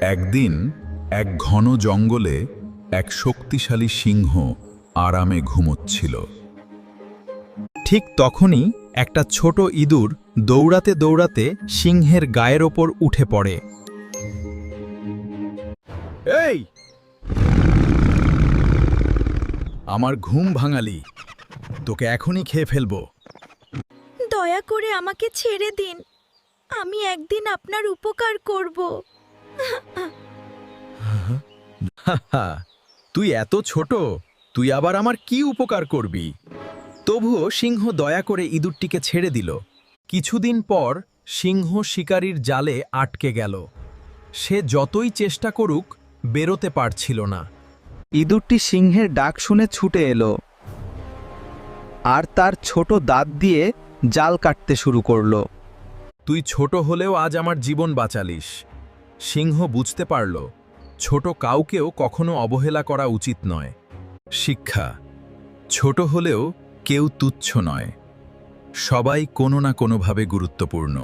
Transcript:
একদিন এক ঘন জঙ্গলে এক শক্তিশালী সিংহ আরামে ঘুমোচ্ছিল। ঠিক তখনই একটা ছোট ইঁদুর দৌড়াতে দৌড়াতে সিংহের গায়ের ওপর উঠে পড়ে। এই, আমার ঘুম ভাঙালি, তোকে এখনই খেয়ে ফেলবো। দয়া করে আমাকে ছেড়ে দিন, আমি একদিন আপনার উপকার করব। হাহা, তুই এত ছোট, তুই আবার আমার কি উপকার করবি? তবুও সিংহ দয়া করে ইঁদুরটিকে ছেড়ে দিল। কিছুদিন পর সিংহ শিকারীর জালে আটকে গেল। সে যতই চেষ্টা করুক বেরোতে পারছিল না। ইঁদুরটি সিংহের ডাক শুনে ছুটে এলো আর তার ছোট দাঁত দিয়ে জাল কাটতে শুরু করলো। তুই ছোট হলেও আজ আমার জীবন বাঁচালিস। সিংহ বুঝতে পারল ছোট কাউকেও কখনো অবহেলা করা উচিত নয়। শিক্ষা: ছোট হলেও কেউ তুচ্ছ নয়, সবাই কোনো না কোনোভাবে গুরুত্বপূর্ণ।